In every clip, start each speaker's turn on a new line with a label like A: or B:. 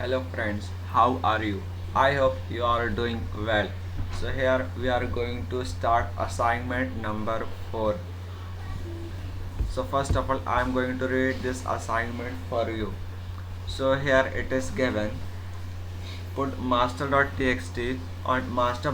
A: Hello friends, how are you? I hope you are doing well. So here we are going to start assignment number 4. So first of all I am going to read this assignment for you. So here it is given, put master.txt on master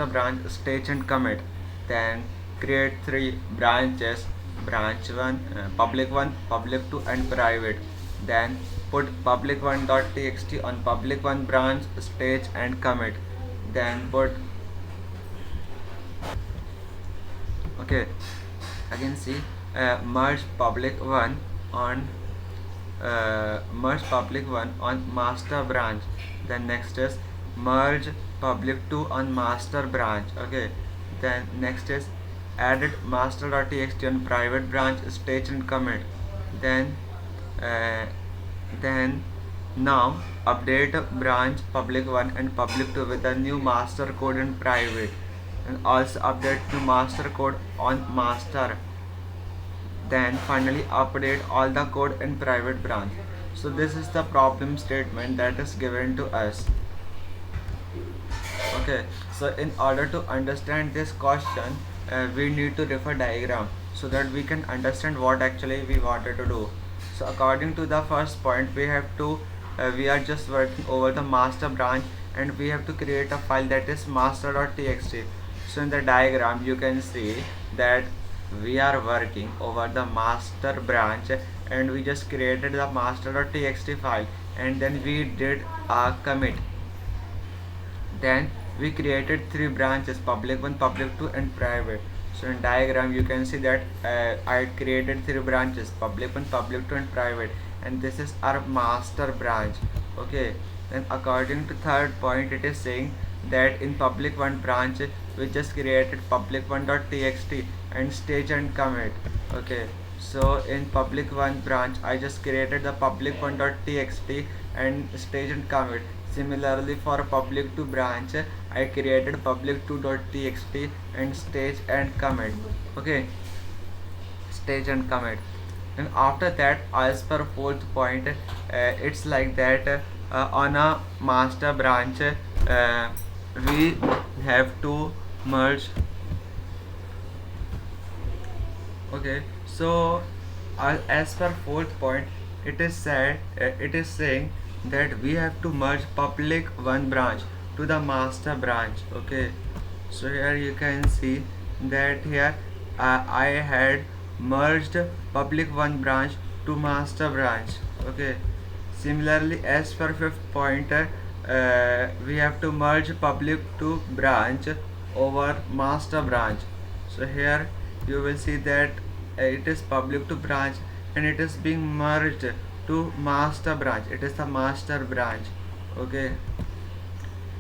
A: branch stage and commit, then create three branches, branch 1, public 1, public 2 and private, then put public 1.txt on public 1 branch stage and commit, then put okay again see merge public 1 on merge public 1 on master branch, then next is merge public 2 on master branch. Okay, then next is added master.txt on private branch stage and commit, then uh, then now update branch public 1 and public 2 with the new master code in private, and also update the master code on master, then finally update all the code in private branch. So this is the problem statement that is given to us. Okay, so in order to understand this question, we need to refer diagram so that we can understand what actually we wanted to do. So according to the first point, we are just working over the master branch and we have to create a file that is master.txt. So in the diagram you can see that we are working over the master branch and we just created the master.txt file, and then we did a commit, then we created three branches, public 1, public 2 and private. So in diagram you can see that I created three branches, public 1, public 2 and private, and this is our master branch. Okay, then according to third point it is saying that in public 1 branch we just created public 1.txt and stage and commit. Okay, so in public 1 branch I just created the public 1.txt and stage and commit. Similarly for public 2 branch I created public 2.txt and stage and commit. Okay, stage and commit. And after that, as per fourth point, it's like that on a master branch we have to merge. Okay, so as per fourth point, it is saying that we have to merge public 1 branch to the master branch. Okay, so here you can see that here I had merged public 1 branch to master branch. Okay, similarly as per fifth point, we have to merge public 2 branch over master branch. So here you will see that it is public 2 branch and it is being merged to master branch, it is the master branch. Okay,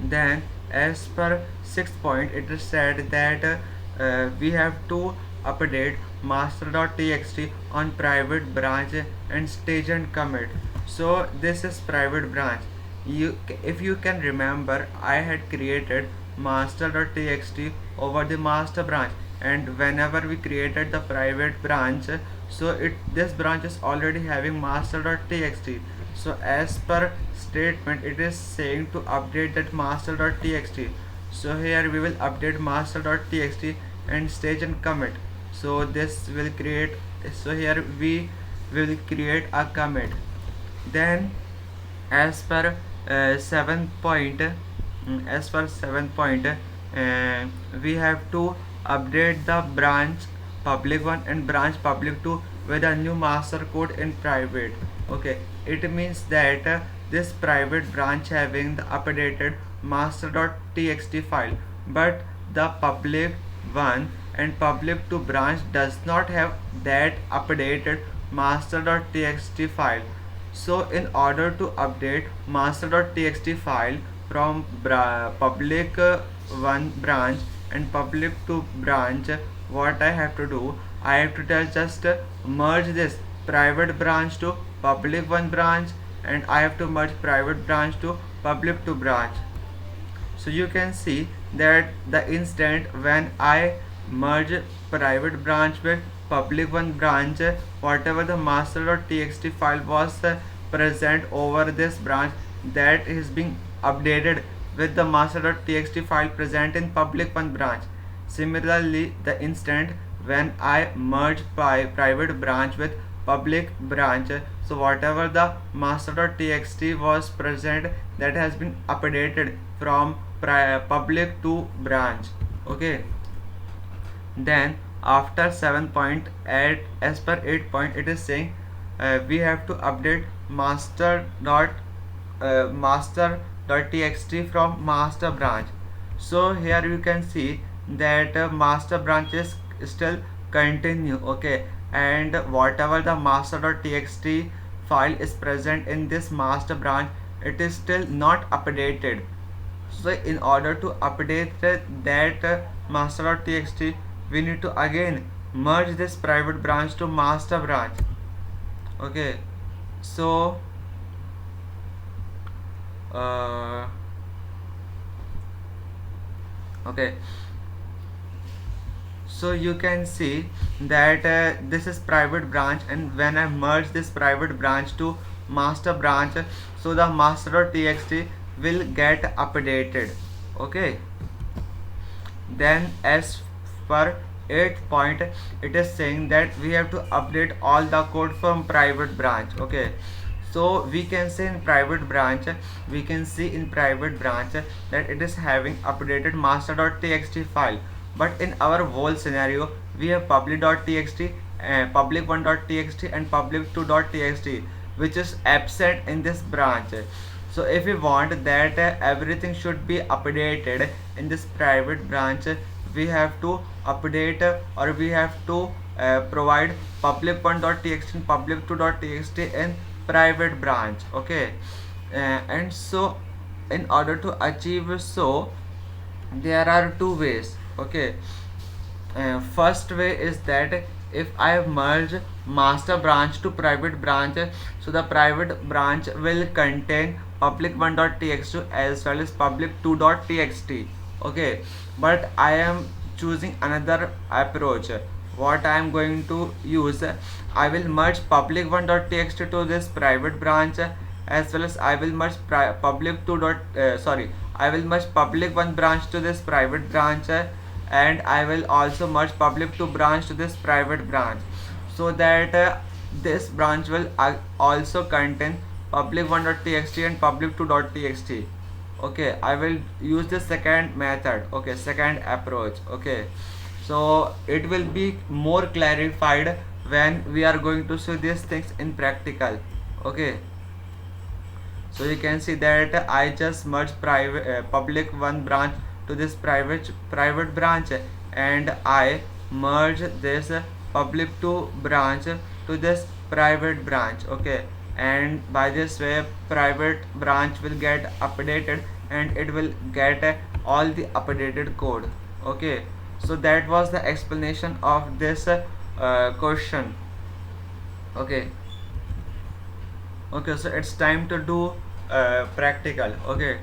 A: then as per sixth point it is said that we have to update master.txt on private branch and stage and commit. So this is private branch. If you can remember, I had created master.txt over the master branch, and whenever we created the private branch, so this branch is already having master.txt. So as per statement it is saying to update that master.txt. So here we will update master.txt and stage and commit. So this will create, so here we will create a commit. Then as per seventh point, we have to update the branch public 1 and branch public 2 with a new master code in private. Okay, it means that this private branch having the updated master.txt file, but the public 1 and public 2 branch does not have that updated master.txt file. So in order to update master.txt file from public 1 branch and public 2 branch, what I have to do, I have to tell just merge this private branch to public 1 branch, and I have to merge private branch to public 2 branch. So you can see that the instant when I merge private branch with public 1 branch, whatever the master.txt file was present over this branch that is being updated with the master.txt file present in public one branch. Similarly, the instant when I merge private branch with public branch, so whatever the master.txt was present, that has been updated from public to branch. Okay, then after 7.8, as per 8 point, it is saying we have to update master.txt from master branch. So here you can see that master branch is still continue. Okay, and whatever the master.txt file is present in this master branch, it is still not updated. So in order to update that master.txt, we need to again merge this private branch to master branch. Okay, so okay, so you can see that this is private branch, and when I merge this private branch to master branch, so the master.txt will get updated. Okay, then as per 8th point, it is saying that we have to update all the code from private branch. Okay, so we can say in private branch, we can see in private branch that it is having updated master.txt file, but in our whole scenario we have public.txt, public1.txt and public2.txt, which is absent in this branch. So if we want that everything should be updated in this private branch, we have to update or we have to provide public1.txt and public2.txt in private branch. Okay, and so in order to achieve, so there are two ways. Okay, first way is that if I merge master branch to private branch, so the private branch will contain public1.txt as well as public2.txt. Okay, but I am choosing another approach. What I am going to use, I will merge public1.txt to this private branch, as well as I will merge I will merge public1 branch to this private branch, and I will also merge public2 branch to this private branch, so that this branch will also contain public1.txt and public2.txt. Okay, I will use the second method. Okay, second approach. Okay, so it will be more clarified when we are going to see these things in practical. Okay, so you can see that I just merged public one branch to this private branch, and I merge this public 2 branch to this private branch. Okay, and by this way private branch will get updated and it will get all the updated code. Okay, so that was the explanation of this question. Okay, okay, so it's time to do practical. Okay,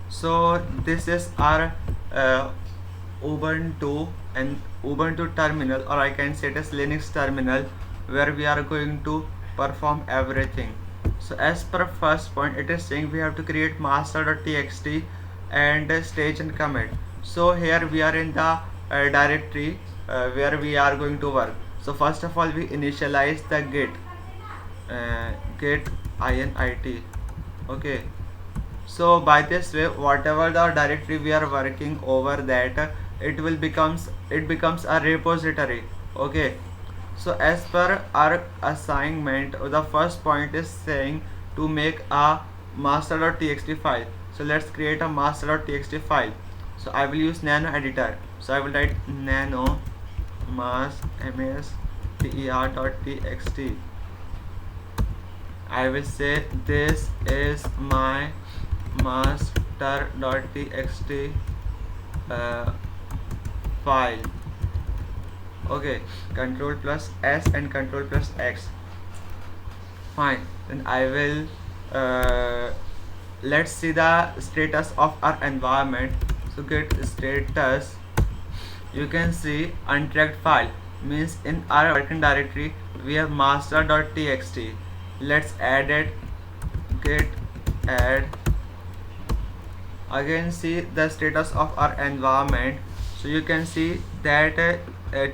A: so this is our Ubuntu and Ubuntu terminal, or I can say it as Linux terminal, where we are going to perform everything. So as per first point, it is saying we have to create master.txt and stage and commit. So here we are in the directory where we are going to work. So first of all, we initialize the git init. Okay, so by this way, whatever the directory we are working over, that it becomes a repository. Okay, so as per our assignment, the first point is saying to make a master.txt file. So let's create a master.txt file. So I will use nano editor. So I will write nano master.txt. I will say this is my master.txt file. Okay, control plus S and control plus X. Fine, then I will let's see the status of our environment. So git status, you can see untracked file, means in our working directory we have master.txt. Let's add it git add. Again, see the status of our environment. So you can see that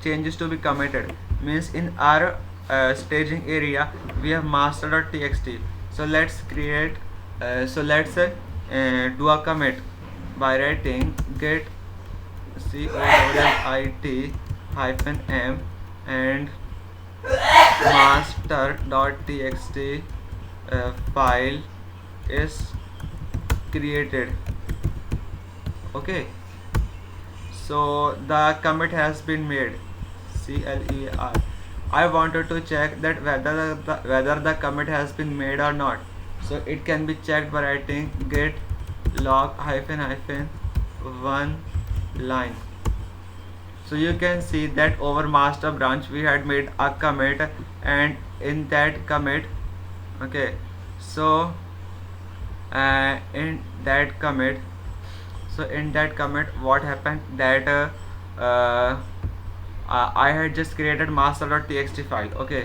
A: changes to be committed means in our staging area we have master.txt. So let's create do a commit by writing git commit -m and master.txt file is created. Okay, so the commit has been made. clear. I wanted to check that whether the commit has been made or not. So it can be checked by writing git log -hyphen one line. So you can see that over master branch we had made a commit, and in that commit, okay, so in that commit, what happened that I had just created master.txt file. Okay,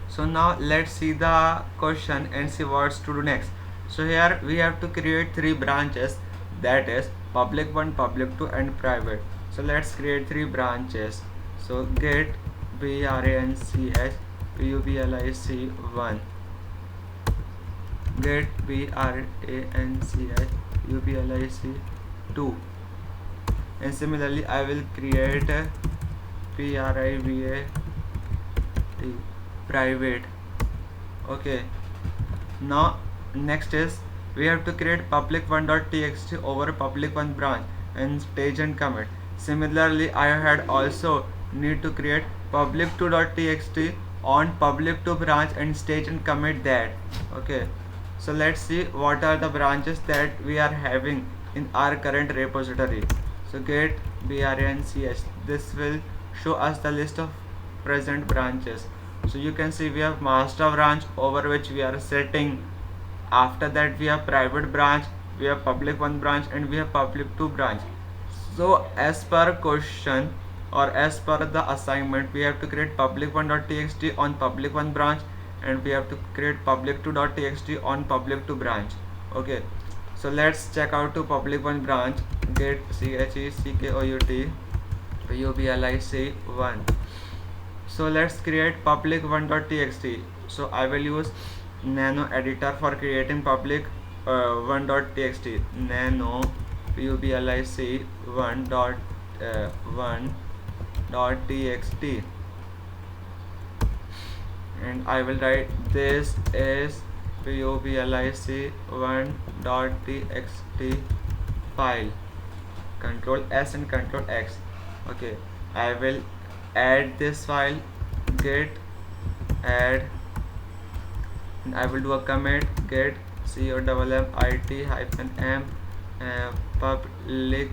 A: so now let's see the question and see what's to do next. So here we have to create three branches, that is public 1, public 2 and private. So let's create three branches. So git branch public 1, git branch public 2, and similarly I will create private. Okay, now next is we have to create public1.txt over public 1 branch and stage and commit. Similarly, I had also need to create public2.txt on public 2 branch and stage and commit that. Okay, so let's see what are the branches that we are having in our current repository. So git branch, this will show us the list of present branches. So you can see we have master branch over which we are setting. After that we have private branch, we have public 1 branch and we have public 2 branch. So as per question or as per the assignment, we have to create public1.txt on public 1 branch and we have to create public2.txt on public 2 branch. Okay, so let's check out to public 1 branch, git checkout public 1. So let's create public1.txt. So I will use nano editor for creating public 1.txt. Nano public 1.1.txt, and I will write this is public 1.txt file. Control S and Control X. Okay, I will add this file, git add, and I will do a commit git commit-m public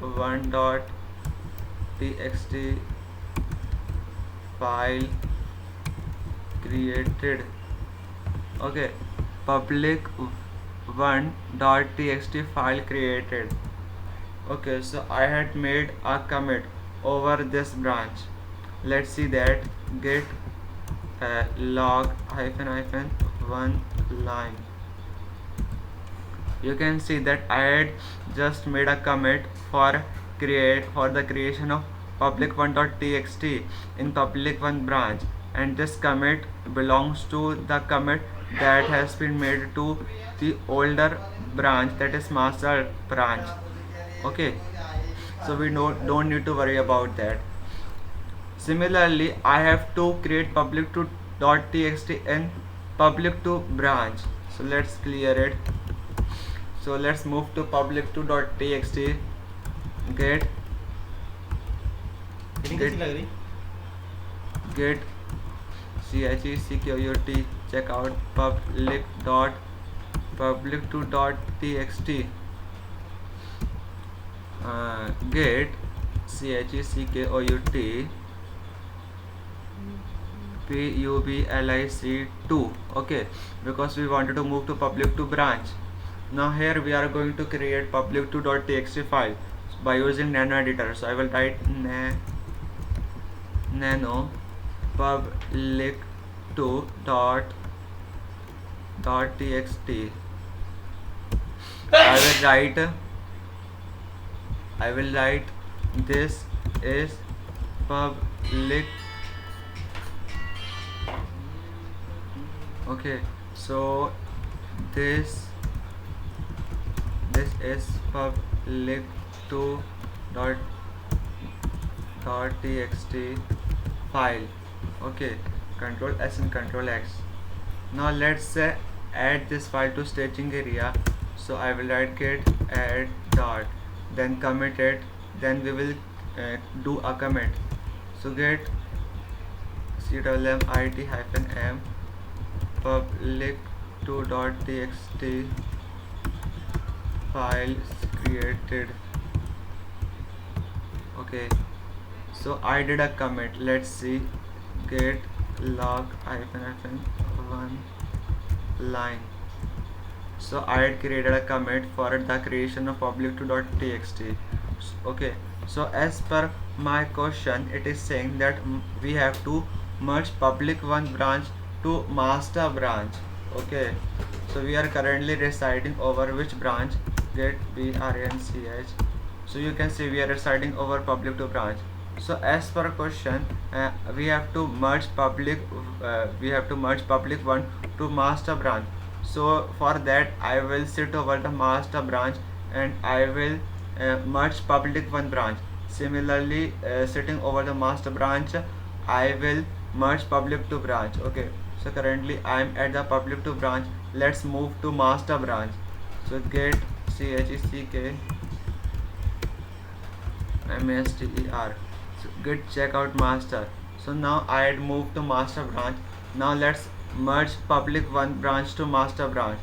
A: 1.txt file created. Okay, public 1.txt file created. Okay, so I had made a commit over this branch. Let's see that git log -one line. You can see that I had just made a commit for the creation of public 1.txt in public 1 branch, and this commit belongs to the commit that has been made to the older branch, that is master branch. Okay, so we don't need to worry about that. Similarly, I have to create public2.txt in public2 branch. So let's clear it. So let's move to public2.txt. Get checkout check out public2.txt. Get checkout public 2. Okay, because we wanted to move to public 2 branch. Now here we are going to create public2.txt file by using nano editor. So I will write nano public2.txt dot txt. I will write this is public. Okay, so this this is public to dot txt file. Okay, control S and control X. Now let's add this file to staging area. So I will write git add dot, then commit it, then we will do a commit. So git cmit -m public to dot txt file created. Okay, so I did a commit. Let's see, git log -1 line. So I had created a commit for the creation of public to .txt. Okay, so as per my question, it is saying that we have to merge public one branch to master branch. Okay, so we are currently residing over which branch? Git branch. So you can see we are residing over public to branch. So as per question, we have to merge public one to master branch. So for that I will sit over the master branch and I will merge public one branch. Similarly, sitting over the master branch, I will merge public to branch. Okay, so currently I am at the public to branch. Let's move to master branch. So git check master. So git checkout master. So now I had moved to master branch. Now let's merge public one branch to master branch.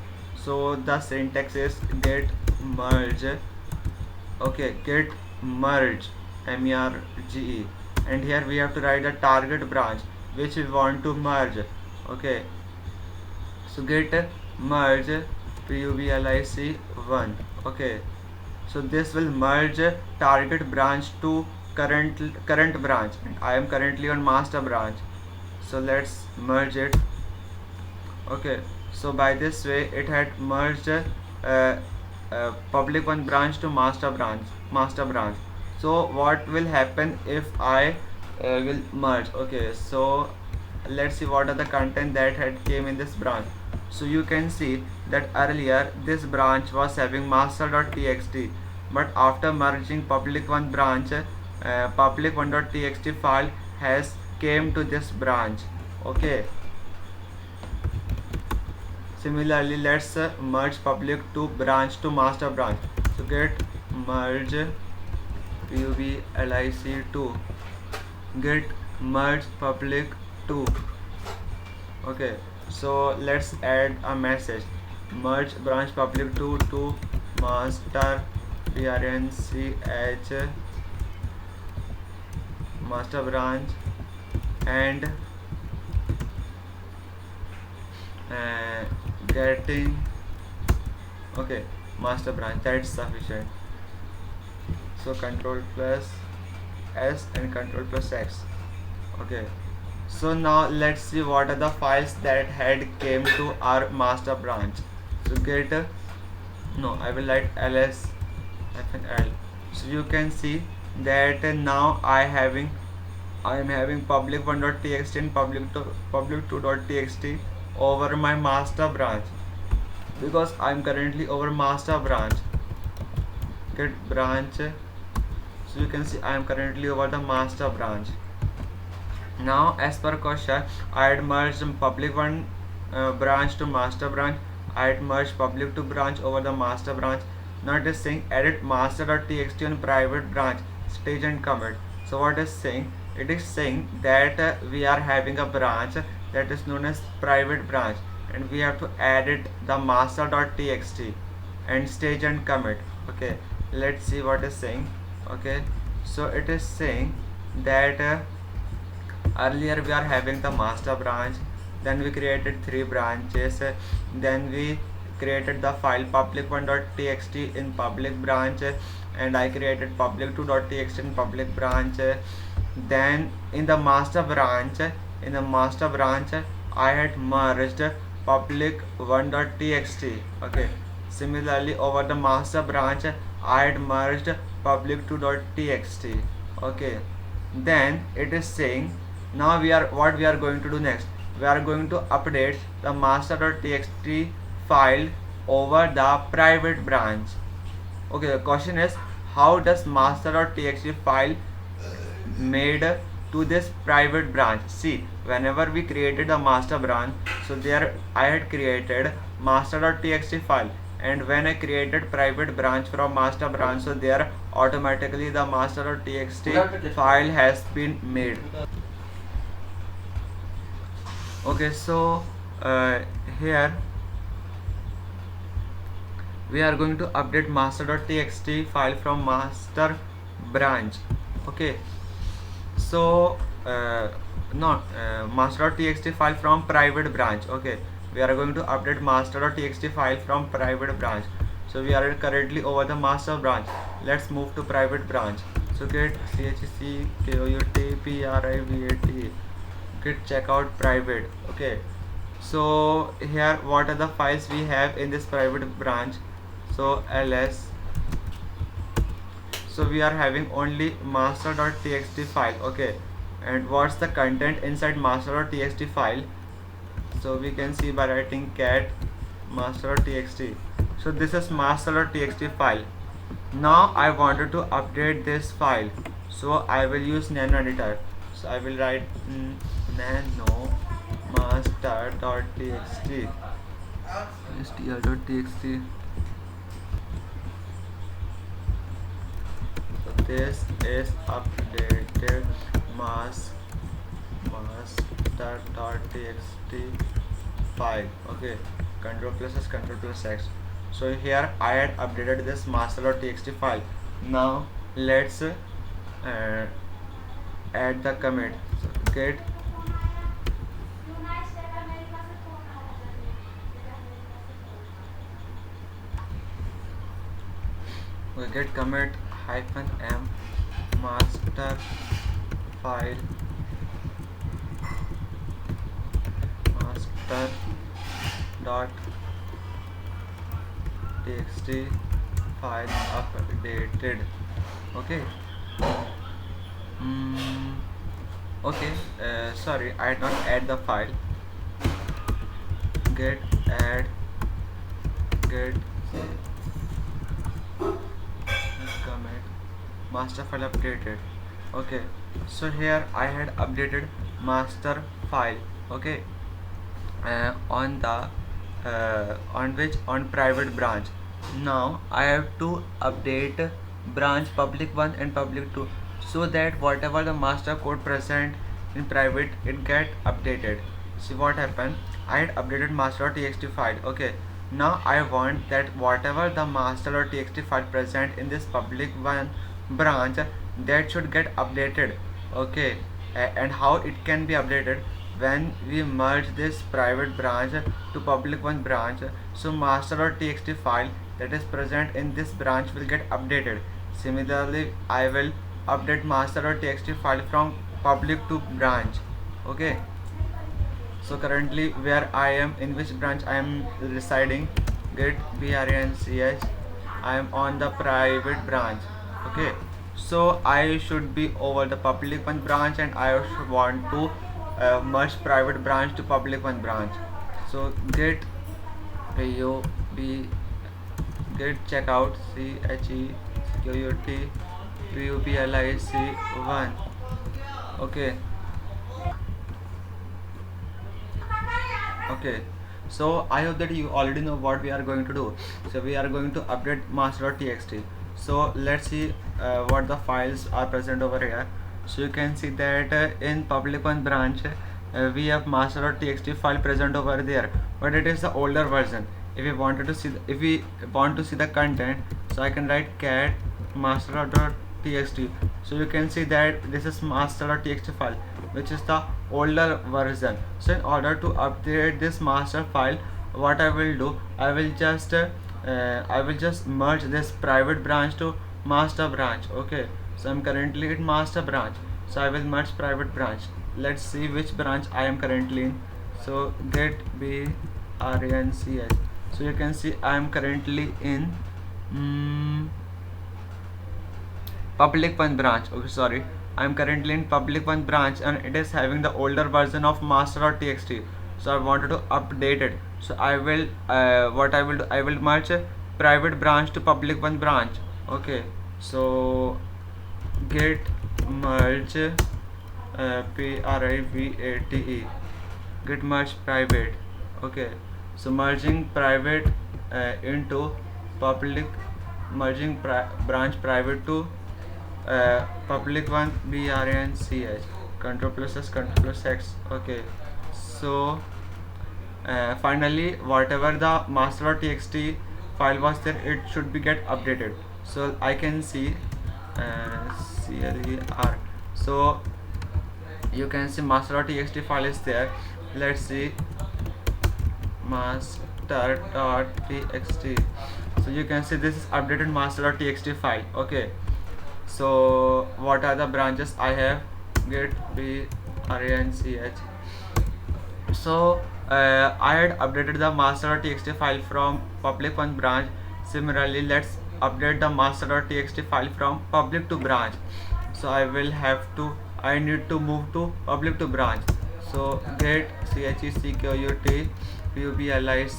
A: So the syntax is git merge. Okay, git merge merge, and here we have to write the target branch which we want to merge. Okay, so git merge public 1. Okay, so this will merge target branch to current branch, and I am currently on master branch. So let's merge it. Okay, so by this way it had merged public one branch to master branch. So what will happen if I will merge? Okay, so let's see what are the content that had came in this branch. So you can see that earlier this branch was having master.txt, but after merging public one branch, public one.txt file has came to this branch. Okay, similarly let's merge public to branch to master branch. So git merge public 2, git merge public 2. Okay, so let's add a message, merge branch public 2 to master branch master branch, and getting. Okay, master branch, that's sufficient. So control plus S and control plus X. Okay, so now let's see what are the files that had came to our master branch. So git I will write ls -l. So you can see that now I am having public 1.txt and public 2.txt over my master branch, because I am currently over master branch. Git branch. So you can see I am currently over the master branch. Now as per question, I had merged public one branch to master branch. I had merged public to branch over the master branch. Now it is saying edit master.txt on private branch, stage and commit. So what is saying? It is saying that we are having a branch that is known as private branch, and we have to edit the master.txt and stage and commit. Okay, let's see what is saying. Okay, so it is saying that earlier we are having the master branch, then we created 3 branches, then we created the file public1.txt in public branch, and I created public2.txt in public branch. Then in the master branch I had merged public one.txt. Okay, similarly over the master branch I had merged public two.txt. Okay, then it is saying now we are going to do next. We are going to update the master.txt file over the private branch. Okay, the question is how does master.txt file made to this private branch. See, whenever we created the master branch, so there I had created master.txt file, and when I created private branch from master branch, so there automatically the master.txt file has been made. Okay, so uh, here we are going to update master.txt file from master branch. Okay, so not master.txt file from private branch. Okay, we are going to update master.txt file from private branch. So we are currently over the master branch. Let's move to private branch. So git checkout git checkout private. Okay, so here what are the files we have in this private branch? So ls, so we are having only master.txt file. Okay, and what's the content inside master.txt file? So we can see by writing cat master.txt. So this is master.txt file. Now I wanted to update this file, so I will use nano editor. So I will write nano master.txt str.txt. So this is updated master.txt file. Okay, control plus s, control plus x. So here I had updated this master.txt file. Now let's add the commit. So git git commit -m master file master dot txt file updated. Okay. Okay, sorry, I did not add the file. Git add git commit master file updated. Okay, so here I had updated master file. Okay, on the on private branch. Now I have to update branch public 1 and public 2, so that whatever the master code present in private it get updated. See what happened, I had updated master.txt file. Okay, now I want that whatever the master.txt file present in this public 1 branch, that should get updated. Okay, and how it can be updated? When we merge this private branch to public 1 branch, so master.txt file that is present in this branch will get updated. Similarly, I will update master.txt file from public to branch. Okay, so currently where I am, in which branch I am residing, git branch, I am on the private branch. Okay, so I should be over the public 1 branch, and I should want to merge private branch to public 1 branch. So git pub git checkout checkouts public 1. Okay, okay, so I hope that you already know what we are going to do. So we are going to update master.txt. So let's see what the files are present over here. So you can see that in public 1 branch we have master.txt file present over there, but it is the older version. If we want to see the content, so I can write cat master.txt. So you can see that this is master.txt file, which is the older version. So in order to update this master file, what I will do, I will just merge this private branch to master branch. Okay, so I'm currently in master branch, so I will merge private branch. Let's see which branch I am currently in. So git b branch. So you can see I am currently in public one branch. Okay, sorry, I am currently in public one branch and it is having the older version of master.txt. So I wanted to update it. So I will what I will do, I will merge a private branch to public one branch. Okay, so git merge private, git merge private. Okay, so merging private into public, merging branch private to public one branch, control plus s, control plus x. Okay, so finally whatever the master.txt file was there, it should be get updated. So I can see cler. So you can see master.txt file is there. Let's see master.txt. So you can see this is updated master.txt file. Okay, so what are the branches I have? Git branch. So I had updated the master.txt file from public one branch. Similarly, let's update the master.txt file from public to branch. So I need to move to public to branch. So git checkut public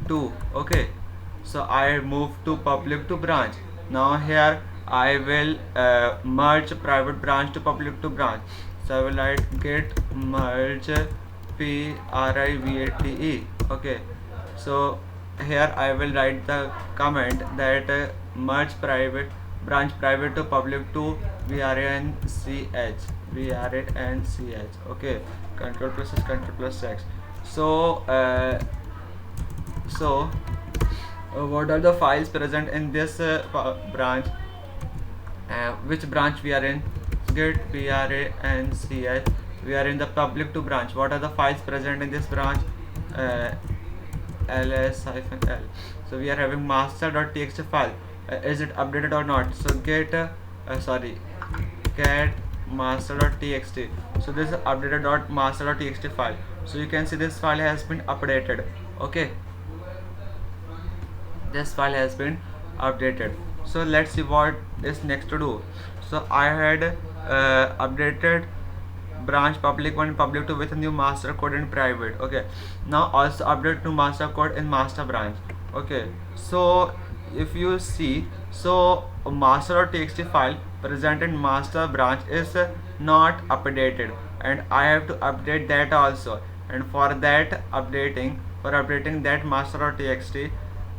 A: 2. Okay, so I move to public to branch. Now here I will merge private branch to public to branch. So I will write git merge private. Okay, so here I will write the comment that merge private branch private to public to branch. Okay, control plus s, control plus x. So what are the files present in this branch? Which branch we are in? Git branch. We are in the public to branch. What are the files present in this branch? ls-l. So we are having master.txt file. Is it updated or not? So get master.txt. So this is updated master.txt file. So you can see this file has been updated. Okay, this file has been updated. So let's see what is next to do. So I had updated branch public 1 public 2 with a new master code in private. Okay, now also update to master code in master branch. Okay, so if you see, so master.txt file present in master branch is not updated, and I have to update that also. And for that updating that master.txt,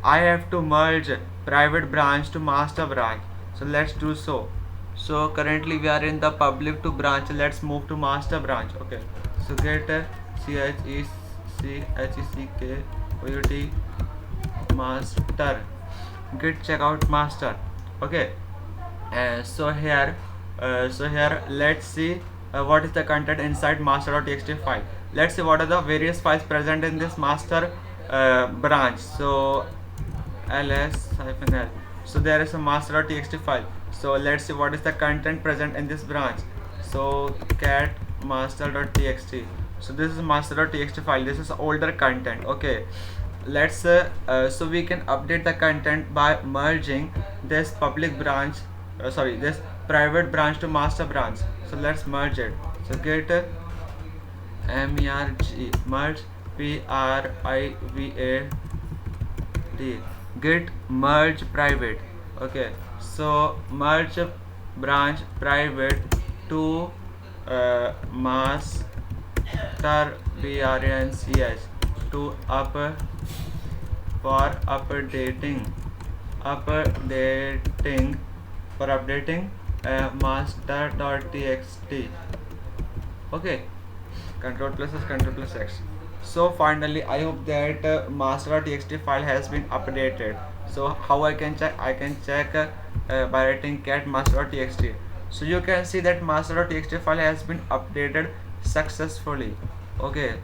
A: I have to merge private branch to master branch. So let's do so. So currently we are in the public to branch. Let's move to master branch. Okay, so get checkut master, git checkout master. Okay, so here let's see what is the content inside master.txt file. Let's see what are the various files present in this master branch. So ls-l. So there is a master.txt file. So let's see what is the content present in this branch. So cat master.txt. So this is master.txt file. This is older content. Okay, let's so we can update the content by merging this public branch, this private branch to master branch. So let's merge it. So git merge private, git merge private. Okay, so merge branch private to master branch to for updating master.txt. Okay, control plus s, control plus x. So finally I hope that master.txt file has been updated. So how I can check? I can check by writing cat master.txt. So you can see that master.txt file has been updated successfully. Okay,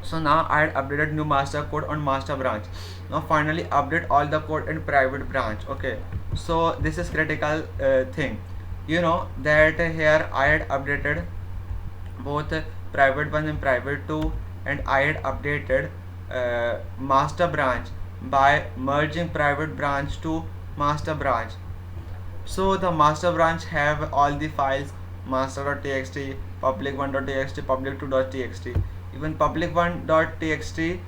A: so now I had updated new master code on master branch. Now finally update all the code in private branch. Okay, so this is critical thing. You know that here I had updated both private 1 and private 2, and I had updated master branch by merging private branch to master branch. So the master branch have all the files master.txt, public1.txt, public2.txt. Even public1.txt,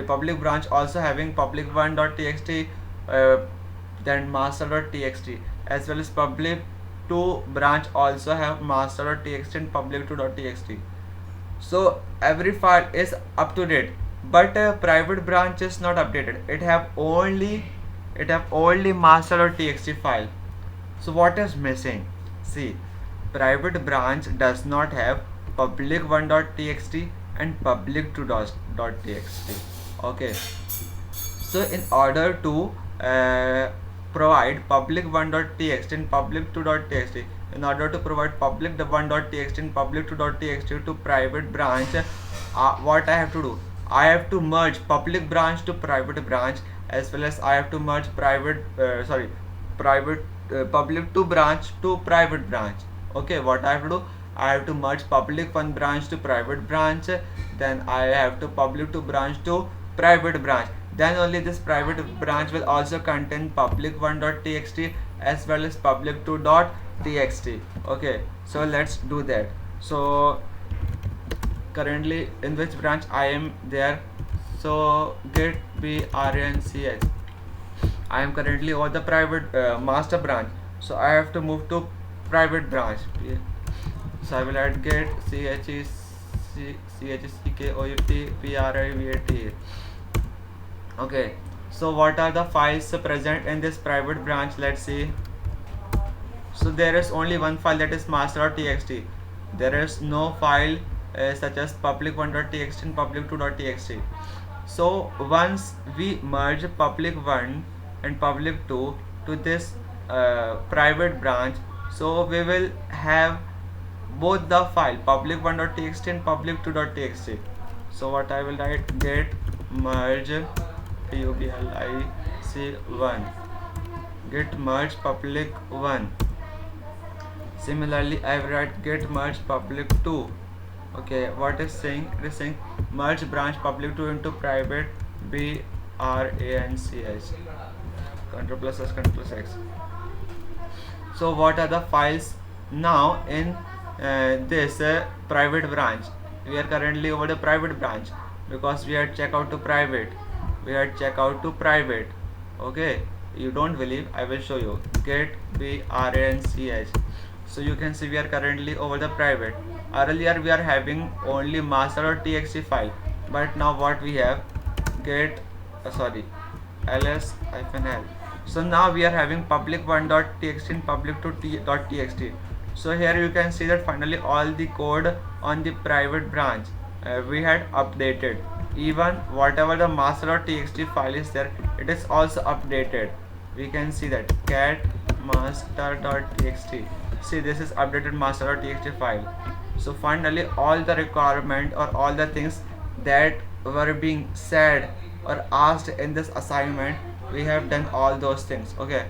A: public branch also having public1.txt, uh, then master.txt, as well as public2 branch also have master.txt and public2.txt. So every file is up to date, but private branch is not updated. It have only master.txt file. So what is missing? See, private branch does not have public1.txt and public2.txt. Okay, so in order to provide public1.txt and public2.txt, in order to provide public1.txt and public2.txt to private branch, what I have to do? I have to merge public branch to private branch, as well as I have to merge private public to branch to private branch. Okay, what I have to do? I have to merge public one branch to private branch, then I have to public to branch to private branch. Then only this private branch will also contain public1.txt as well as public2.txt. Okay, so let's do that. So currently in which branch I am there? So git branch. I am currently over the private master branch, so I have to move to private branch. So I will add git checkout. Okay, so what are the files present in this private branch? Let's see. So there is only one file, that is master.txt. There is no file such as public1.txt and public2.txt. So once we merge public1 and public2 to this private branch, so we will have both the file public1.txt and public2.txt. So what I will write, git merge public1, git merge public1. Similarly I will write git merge public2. Okay, what is saying? It is saying merge branch public2 into private branch. Ctrl plus S, Ctrl plus X. So what are the files now in this private branch? We are currently over the private branch because we had checkout to private. Okay, you don't believe? I will show you. Git branch. So you can see we are currently over the private. Earlier we are having only master.txt file, but now what we have? ls-l. So now we are having public1.txt and public2.txt. So here you can see that finally all the code on the private branch we had updated. Even whatever the master.txt file is there, it is also updated. We can see that cat master.txt. See, this is updated master.txt file. So finally all the requirement or all the things that were being said or asked in this assignment, we have done all those things. Okay,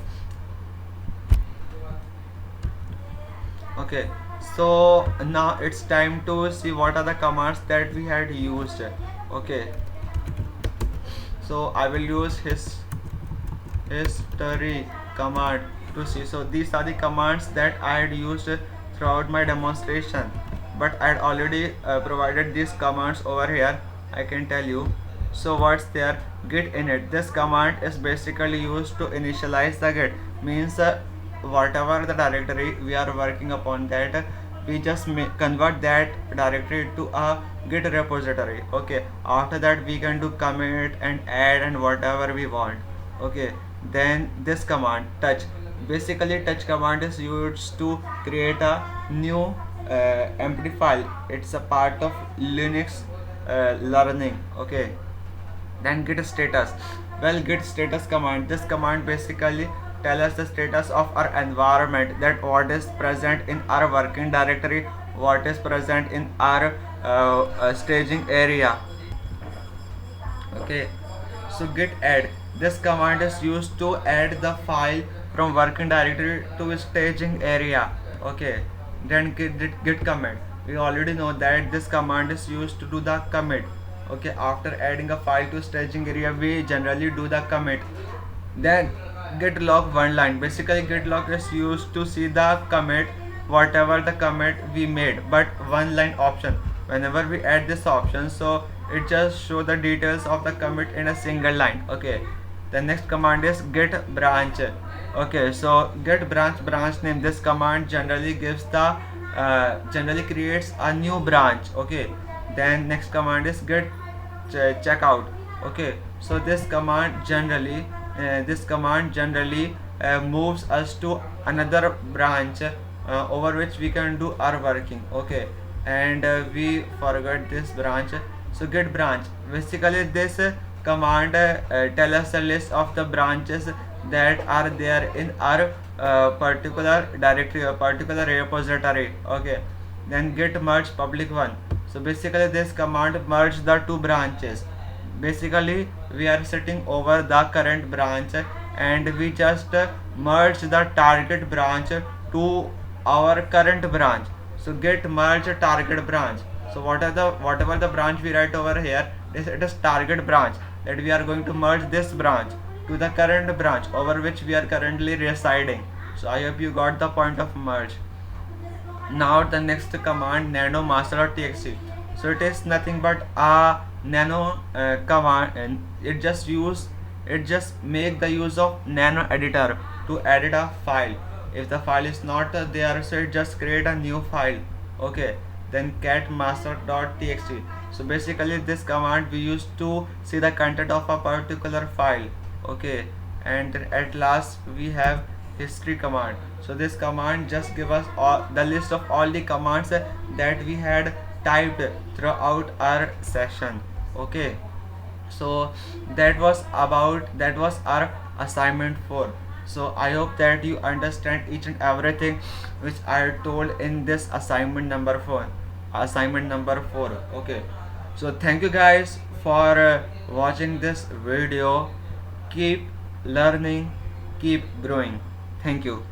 A: so now it's time to see what are the commands that we had used. Okay, so I will use history command to see. So these are the commands that I had used throughout my demonstration, but I had already provided these commands over here. I can tell you. So what's there? Git init. This command is basically used to initialize the git. Means whatever the directory we are working upon, that we just convert that directory to a git repository. Okay, after that we can do commit and add and whatever we want. Okay, then this command touch. Basically touch command is used to create a new empty file. It's a part of Linux learning. Okay, then git status. Well, git status command, this command basically tell us the status of our environment, that what is present in our working directory, what is present in our staging area. Okay, so git add, this command is used to add the file from working directory to staging area. Okay, then git commit. We already know that this command is used to do the commit. Okay, after adding a file to staging area, we generally do the commit. Then git log one line. Basically, git log is used to see the commit, whatever the commit we made, but one line option. Whenever we add this option, so it just show the details of the commit in a single line. Okay. The next command is git branch. Okay, so git branch name. This command generally gives the generally creates a new branch. Okay. Then next command is git checkout. Okay, so this command generally moves us to another branch over which we can do our working. Okay, and we forgot this branch. So git branch, basically this command tell us a list of the branches that are there in our particular directory or particular repository. Okay, then git merge public one. So basically this command merge the two branches. Basically we are sitting over the current branch and we just merge the target branch to our current branch. So git merge target branch. So whatever the branch we write over here, it is target branch, that we are going to merge this branch to the current branch over which we are currently residing. So I hope you got the point of merge. Now the next command, nano master.txt. So it is nothing but a nano command, and it just make the use of nano editor to edit a file. If the file is not there, so it just create a new file. Okay, then cat master.txt. So basically this command we use to see the content of a particular file. Okay, and then at last we have history command. So this command just give us all the list of all the commands that we had typed throughout our session. Okay, so that was our assignment 4. So I hope that you understand each and everything which I told in this assignment number 4. Okay, so thank you guys for watching this video. Keep learning, keep growing. Thank you.